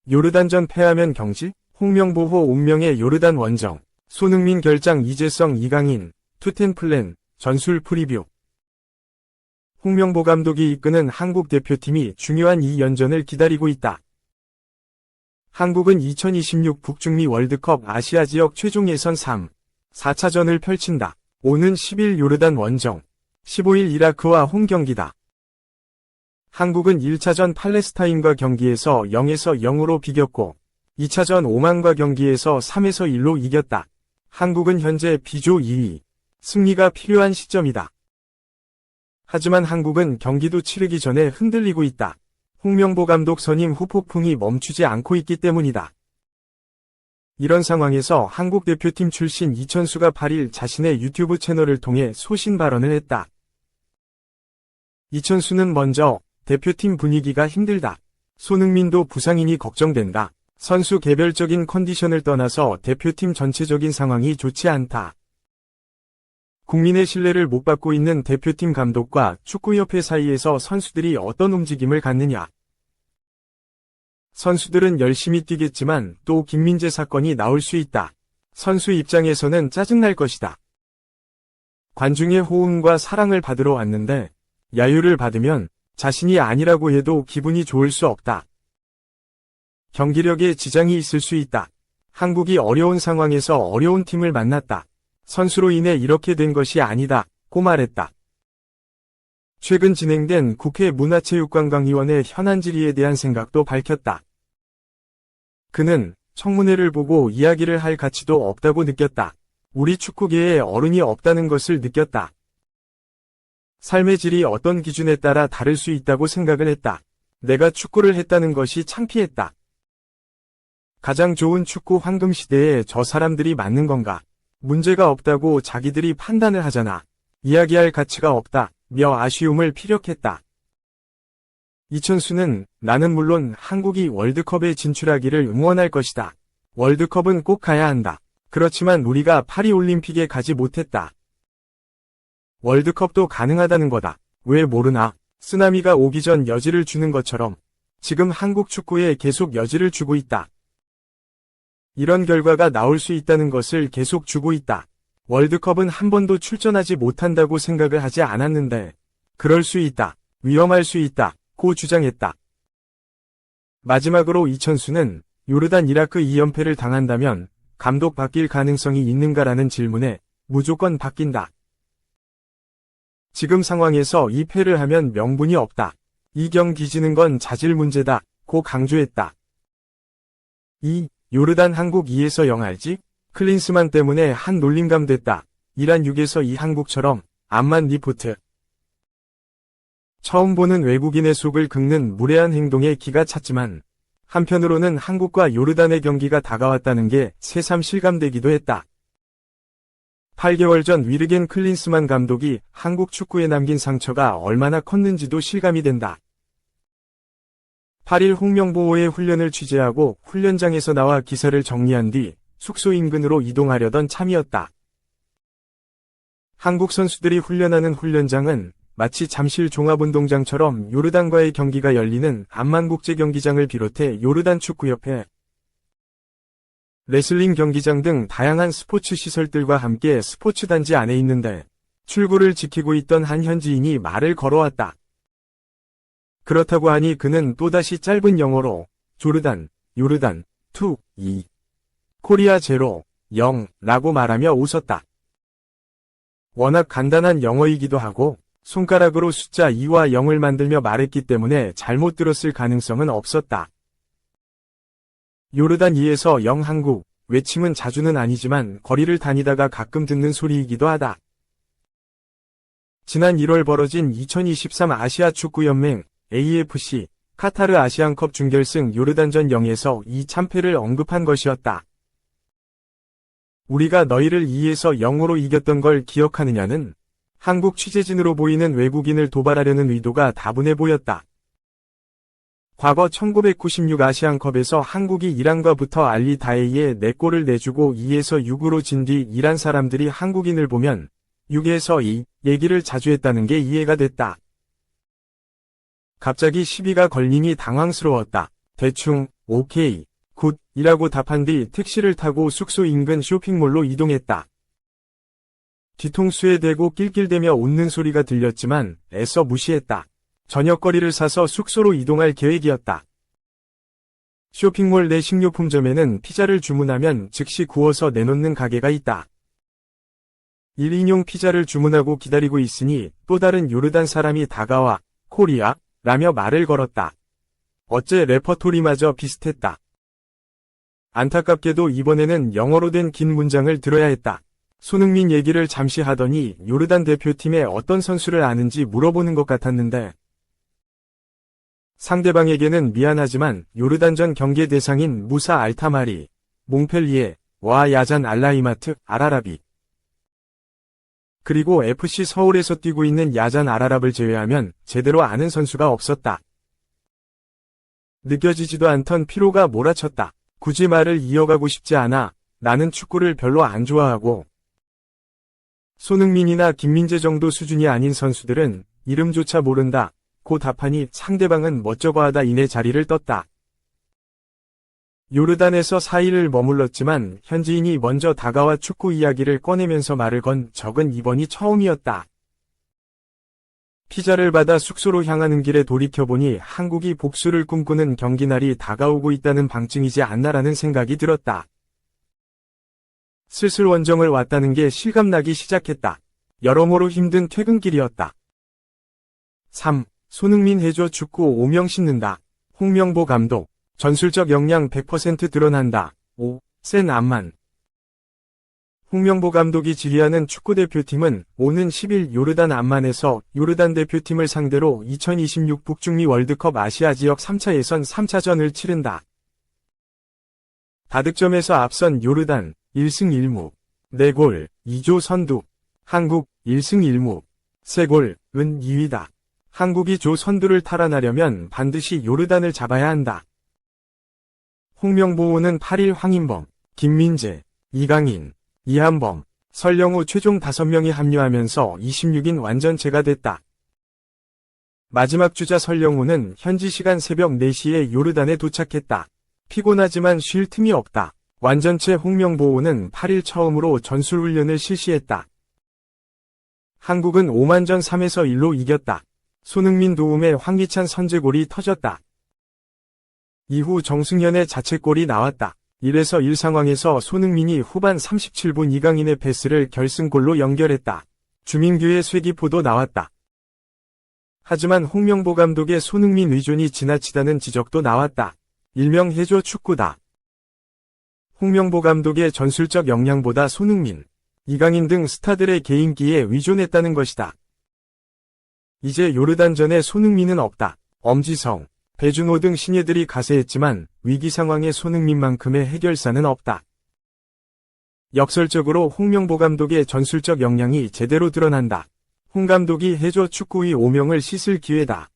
요르단전 패하면 경지? 홍명보호 운명의 요르단 원정. 손흥민 결장 이재성 이강인. 투텐플랜. 전술 프리뷰. 홍명보 감독이 이끄는 한국 대표팀이 중요한 2연전을 기다리고 있다. 한국은 2026 북중미 월드컵 아시아 지역 최종 예선 3, 4차전을 펼친다. 오는 10일 요르단 원정, 15일 이라크와 홈 경기다. 한국은 1차전 팔레스타인과 경기에서 0에서 0으로 비겼고 2차전 오만과 경기에서 3에서 1로 이겼다. 한국은 현재 B조 2위, 승리가 필요한 시점이다. 하지만 한국은 경기도 치르기 전에 흔들리고 있다. 홍명보 감독 선임 후 폭풍이 멈추지 않고 있기 때문이다. 이런 상황에서 한국 대표팀 출신 이천수가 8일 자신의 유튜브 채널을 통해 소신 발언을 했다. 이천수는 먼저 대표팀 분위기가 힘들다. 손흥민도 부상이니 걱정된다. 선수 개별적인 컨디션을 떠나서 대표팀 전체적인 상황이 좋지 않다. 국민의 신뢰를 못 받고 있는 대표팀 감독과 축구협회 사이에서 선수들이 어떤 움직임을 갖느냐. 선수들은 열심히 뛰겠지만 또 김민재 사건이 나올 수 있다. 선수 입장에서는 짜증날 것이다. 관중의 호응과 사랑을 받으러 왔는데 야유를 받으면 자신이 아니라고 해도 기분이 좋을 수 없다. 경기력에 지장이 있을 수 있다. 한국이 어려운 상황에서 어려운 팀을 만났다. 선수로 인해 이렇게 된 것이 아니다. 고 말했다. 최근 진행된 국회 문화체육관광위원회 현안 질의에 대한 생각도 밝혔다. 그는 청문회를 보고 이야기를 할 가치도 없다고 느꼈다. 우리 축구계에 어른이 없다는 것을 느꼈다. 삶의 질이 어떤 기준에 따라 다를 수 있다고 생각을 했다. 내가 축구를 했다는 것이 창피했다. 가장 좋은 축구 황금 시대에 저 사람들이 맞는 건가? 문제가 없다고 자기들이 판단을 하잖아. 이야기할 가치가 없다. 며 아쉬움을 피력했다. 이천수는 나는 물론 한국이 월드컵에 진출하기를 응원할 것이다. 월드컵은 꼭 가야 한다. 그렇지만 우리가 파리올림픽에 가지 못했다. 월드컵도 가능하다는 거다. 왜 모르나? 쓰나미가 오기 전 여지를 주는 것처럼 지금 한국 축구에 계속 여지를 주고 있다. 이런 결과가 나올 수 있다는 것을 계속 주고 있다. 월드컵은 한 번도 출전하지 못한다고 생각을 하지 않았는데 그럴 수 있다. 위험할 수 있다. 고 주장했다. 마지막으로 이천수는 요르단 이라크 2연패를 당한다면 감독 바뀔 가능성이 있는가라는 질문에 무조건 바뀐다. 지금 상황에서 2패를 하면 명분이 없다. 이 경기 지는 건 자질 문제다. 고 강조했다. 2. 요르단 한국 2에서 0 알지? 클린스만 때문에 한 놀림감 됐다. 이란 6에서 2 한국처럼. 암만 리포트. 처음 보는 외국인의 속을 긁는 무례한 행동에 기가 찼지만 한편으로는 한국과 요르단의 경기가 다가왔다는 게 새삼 실감되기도 했다. 8개월 전 위르겐 클린스만 감독이 한국 축구에 남긴 상처가 얼마나 컸는지도 실감이 된다. 8일 홍명보호의 훈련을 취재하고 훈련장에서 나와 기사를 정리한 뒤 숙소 인근으로 이동하려던 참이었다. 한국 선수들이 훈련하는 훈련장은 마치 잠실 종합운동장처럼 요르단과의 경기가 열리는 암만국제경기장을 비롯해 요르단 축구협회, 레슬링 경기장 등 다양한 스포츠 시설들과 함께 스포츠단지 안에 있는데 출구를 지키고 있던 한 현지인이 말을 걸어왔다. 그렇다고 하니 그는 또다시 짧은 영어로 조르단, 요르단, 2, 2, 코리아 0, 0 라고 말하며 웃었다. 워낙 간단한 영어이기도 하고 손가락으로 숫자 2와 0을 만들며 말했기 때문에 잘못 들었을 가능성은 없었다. 요르단 2에서 0 한국, 외침은 자주는 아니지만 거리를 다니다가 가끔 듣는 소리이기도 하다. 지난 1월 벌어진 2023 아시아 축구연맹 AFC 카타르 아시안컵 준결승 요르단전 0에서 2 참패를 언급한 것이었다. 우리가 너희를 2에서 0으로 이겼던 걸 기억하느냐는 한국 취재진으로 보이는 외국인을 도발하려는 의도가 다분해 보였다. 과거 1996 아시안컵에서 한국이 이란과 붙어 알리 다에이에 4골을 내주고 2에서 6으로 진 뒤 이란 사람들이 한국인을 보면 6에서 2 얘기를 자주 했다는 게 이해가 됐다. 갑자기 시비가 걸리니 당황스러웠다. 대충 오케이, 굿, 이라고 답한 뒤 택시를 타고 숙소 인근 쇼핑몰로 이동했다. 뒤통수에 대고 낄낄대며 웃는 소리가 들렸지만 애써 무시했다. 저녁거리를 사서 숙소로 이동할 계획이었다. 쇼핑몰 내 식료품점에는 피자를 주문하면 즉시 구워서 내놓는 가게가 있다. 1인용 피자를 주문하고 기다리고 있으니 또 다른 요르단 사람이 다가와 코리아? 라며 말을 걸었다. 어째 레퍼토리마저 비슷했다. 안타깝게도 이번에는 영어로 된 긴 문장을 들어야 했다. 손흥민 얘기를 잠시 하더니 요르단 대표팀의 어떤 선수를 아는지 물어보는 것 같았는데 상대방에게는 미안하지만 요르단전 경계 대상인 무사 알타마리, 몽펠리에, 와 야잔 알라이마트, 알아라비 그리고 FC 서울에서 뛰고 있는 야잔 알아랍을 제외하면 제대로 아는 선수가 없었다. 느껴지지도 않던 피로가 몰아쳤다. 굳이 말을 이어가고 싶지 않아. 나는 축구를 별로 안 좋아하고 손흥민이나 김민재 정도 수준이 아닌 선수들은 이름조차 모른다. 고 답하니 상대방은 멋쩍어하다 이내 자리를 떴다. 요르단에서 4일을 머물렀지만 현지인이 먼저 다가와 축구 이야기를 꺼내면서 말을 건 적은 이번이 처음이었다. 피자를 받아 숙소로 향하는 길에 돌이켜보니 한국이 복수를 꿈꾸는 경기날이 다가오고 있다는 방증이지 않나라는 생각이 들었다. 슬슬 원정을 왔다는 게 실감나기 시작했다. 여러모로 힘든 퇴근길이었다. 3. 손흥민 해줘 축구 오명 싣는다. 홍명보 감독. 전술적 역량 100% 드러난다. 5. 센 암만. 홍명보 감독이 지휘하는 축구대표팀은 오는 10일 요르단 암만에서 요르단 대표팀을 상대로 2026 북중미 월드컵 아시아 지역 3차 예선 3차전을 치른다. 다득점에서 앞선 요르단 1승 1무, 4골, 2조 선두. 한국 1승 1무, 3골, 은 2위다. 한국이 조 선두를 탈환하려면 반드시 요르단을 잡아야 한다. 홍명보는 8일 황인범, 김민재, 이강인, 이한범, 설영우 최종 5명이 합류하면서 26인 완전체가 됐다. 마지막 주자 설영우는 현지 시간 새벽 4시에 요르단에 도착했다. 피곤하지만 쉴 틈이 없다. 완전체 홍명보는 8일 처음으로 전술훈련을 실시했다. 한국은 오만전 3에서 1로 이겼다. 손흥민 도움에 황희찬 선제골이 터졌다. 이후 정승현의 자책골이 나왔다. 1에서 1 상황에서 손흥민이 후반 37분 이강인의 패스를 결승골로 연결했다. 주민규의 쐐기포도 나왔다. 하지만 홍명보 감독의 손흥민 의존이 지나치다는 지적도 나왔다. 일명 해줘 축구다. 홍명보 감독의 전술적 역량보다 손흥민, 이강인 등 스타들의 개인기에 의존했다는 것이다. 이제 요르단전에 손흥민은 없다. 엄지성, 배준호 등 신예들이 가세했지만 위기 상황에 손흥민만큼의 해결사는 없다. 역설적으로 홍명보 감독의 전술적 역량이 제대로 드러난다. 홍 감독이 해줘 축구의 오명을 씻을 기회다.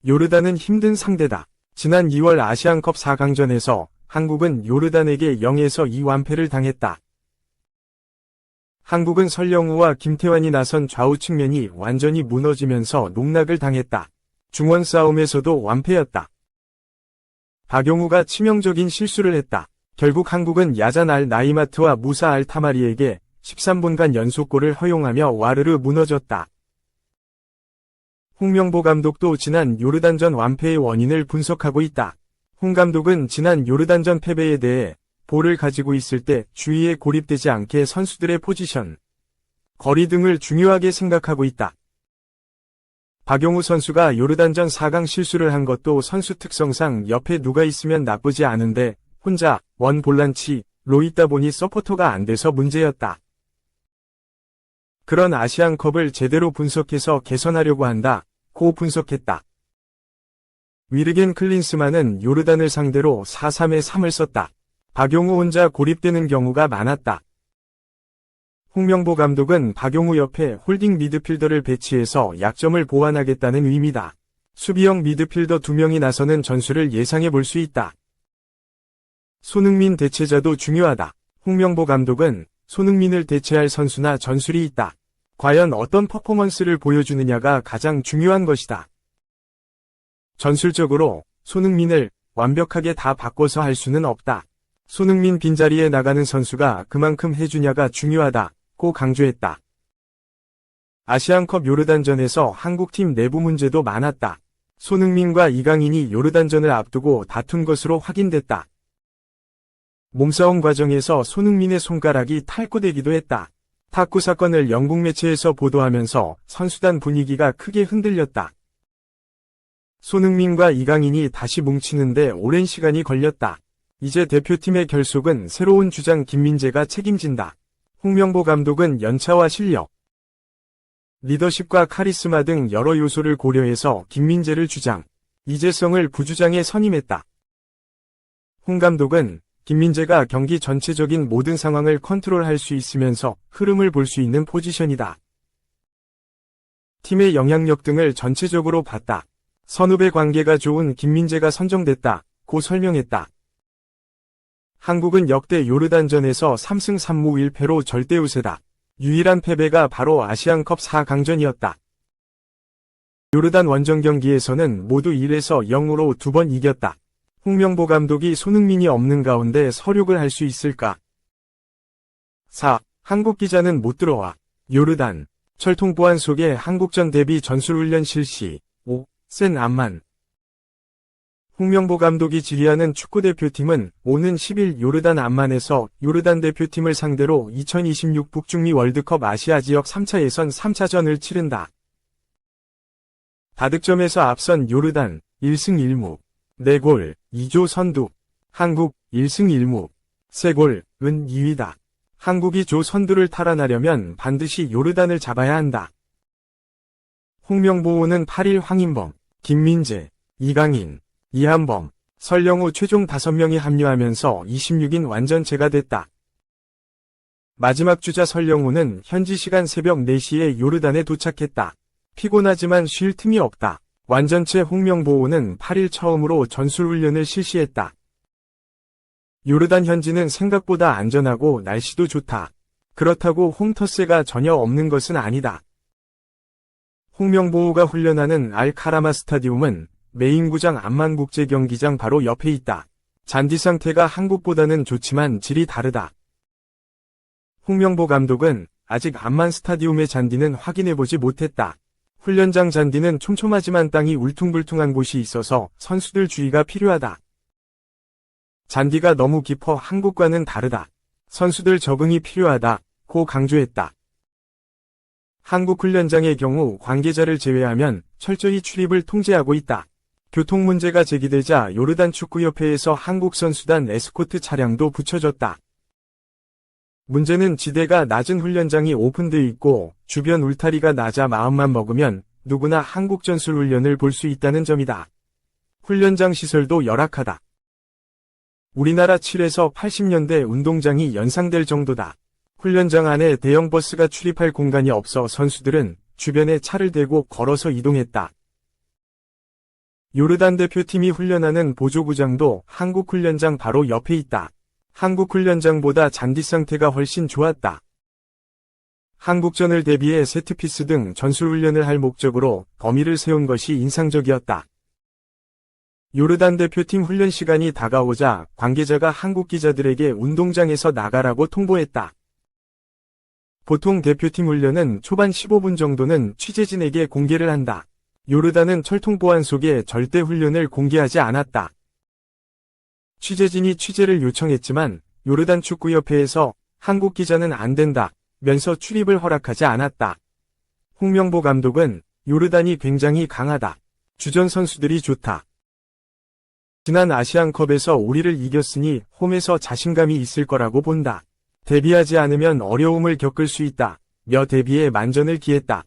요르단은 힘든 상대다. 지난 2월 아시안컵 4강전에서 한국은 요르단에게 0에서 2 완패를 당했다. 한국은 설영우와 김태환이 나선 좌우 측면이 완전히 무너지면서 농락을 당했다. 중원 싸움에서도 완패였다. 박용우가 치명적인 실수를 했다. 결국 한국은 야잔 알 나이마트와 무사 알 타마리에게 13분간 연속골을 허용하며 와르르 무너졌다. 홍명보 감독도 지난 요르단전 완패의 원인을 분석하고 있다. 홍 감독은 지난 요르단전 패배에 대해 볼을 가지고 있을 때 주위에 고립되지 않게 선수들의 포지션, 거리 등을 중요하게 생각하고 있다. 박용우 선수가 요르단전 4강 실수를 한 것도 선수 특성상 옆에 누가 있으면 나쁘지 않은데 혼자 원 볼란치로 있다 보니 서포터가 안 돼서 문제였다. 그런 아시안컵을 제대로 분석해서 개선하려고 한다. 고 분석했다. 위르겐 클린스만은 요르단을 상대로 4-3에 3을 썼다. 박용우 혼자 고립되는 경우가 많았다. 홍명보 감독은 박용우 옆에 홀딩 미드필더를 배치해서 약점을 보완하겠다는 의미다. 수비형 미드필더 2명이 나서는 전술을 예상해 볼 수 있다. 손흥민 대체자도 중요하다. 홍명보 감독은 손흥민을 대체할 선수나 전술이 있다. 과연 어떤 퍼포먼스를 보여주느냐가 가장 중요한 것이다. 전술적으로 손흥민을 완벽하게 다 바꿔서 할 수는 없다. 손흥민 빈자리에 나가는 선수가 그만큼 해주냐가 중요하다고 강조했다. 아시안컵 요르단전에서 한국팀 내부 문제도 많았다. 손흥민과 이강인이 요르단전을 앞두고 다툰 것으로 확인됐다. 몸싸움 과정에서 손흥민의 손가락이 탈구되기도 했다. 탁구 사건을 영국 매체에서 보도하면서 선수단 분위기가 크게 흔들렸다. 손흥민과 이강인이 다시 뭉치는데 오랜 시간이 걸렸다. 이제 대표팀의 결속은 새로운 주장 김민재가 책임진다. 홍명보 감독은 연차와 실력, 리더십과 카리스마 등 여러 요소를 고려해서 김민재를 주장, 이재성을 부주장에 선임했다. 홍 감독은 김민재가 경기 전체적인 모든 상황을 컨트롤할 수 있으면서 흐름을 볼 수 있는 포지션이다. 팀의 영향력 등을 전체적으로 봤다. 선후배 관계가 좋은 김민재가 선정됐다고 설명했다. 한국은 역대 요르단전에서 3승 3무 1패로 절대우세다. 유일한 패배가 바로 아시안컵 4강전이었다. 요르단 원정 경기에서는 모두 1에서 0으로 2번 이겼다. 홍명보 감독이 손흥민이 없는 가운데 서력을 할 수 있을까? 4. 한국 기자는 못 들어와. 요르단. 철통보안 속에 한국전 대비 전술훈련 실시. 5. 센 암만. 홍명보 감독이 지휘하는 축구대표팀은 오는 10일 요르단 암만에서 요르단 대표팀을 상대로 2026 북중미 월드컵 아시아 지역 3차 예선 3차전을 치른다. 다득점에서 앞선 요르단 1승 1무. 4골, 2조 선두. 한국 1승 1무. 3골, 은 2위다. 한국이 조 선두를 탈환하려면 반드시 요르단을 잡아야 한다. 홍명보는 8일 황인범, 김민재, 이강인, 이한범, 설영우 최종 5명이 합류하면서 26인 완전체가 됐다. 마지막 주자 설영우는 현지 시간 새벽 4시에 요르단에 도착했다. 피곤하지만 쉴 틈이 없다. 완전체 홍명보는 8일 처음으로 전술훈련을 실시했다. 요르단 현지는 생각보다 안전하고 날씨도 좋다. 그렇다고 홈터세가 전혀 없는 것은 아니다. 홍명보가 훈련하는 알카라마 스타디움은 메인 구장 암만국제경기장 바로 옆에 있다. 잔디 상태가 한국보다는 좋지만 질이 다르다. 홍명보 감독은 아직 암만 스타디움의 잔디는 확인해보지 못했다. 훈련장 잔디는 촘촘하지만 땅이 울퉁불퉁한 곳이 있어서 선수들 주의가 필요하다. 잔디가 너무 깊어 한국과는 다르다. 선수들 적응이 필요하다고 강조했다. 한국 훈련장의 경우 관계자를 제외하면 철저히 출입을 통제하고 있다. 교통 문제가 제기되자 요르단 축구협회에서 한국 선수단 에스코트 차량도 붙여졌다. 문제는 지대가 낮은 훈련장이 오픈돼 있고 주변 울타리가 낮아 마음만 먹으면 누구나 한국 전술 훈련을 볼 수 있다는 점이다. 훈련장 시설도 열악하다. 우리나라 7에서 80년대 운동장이 연상될 정도다. 훈련장 안에 대형 버스가 출입할 공간이 없어 선수들은 주변에 차를 대고 걸어서 이동했다. 요르단 대표팀이 훈련하는 보조구장도 한국 훈련장 바로 옆에 있다. 한국 훈련장보다 잔디 상태가 훨씬 좋았다. 한국전을 대비해 세트피스 등 전술훈련을 할 목적으로 범위를 세운 것이 인상적이었다. 요르단 대표팀 훈련 시간이 다가오자 관계자가 한국 기자들에게 운동장에서 나가라고 통보했다. 보통 대표팀 훈련은 초반 15분 정도는 취재진에게 공개를 한다. 요르단은 철통보안 속에 절대 훈련을 공개하지 않았다. 취재진이 취재를 요청했지만 요르단 축구협회에서 한국 기자는 안 된다 면서 출입을 허락하지 않았다. 홍명보 감독은 요르단이 굉장히 강하다. 주전 선수들이 좋다. 지난 아시안컵에서 우리를 이겼으니 홈에서 자신감이 있을 거라고 본다. 데뷔하지 않으면 어려움을 겪을 수 있다. 며 데뷔에 만전을 기했다.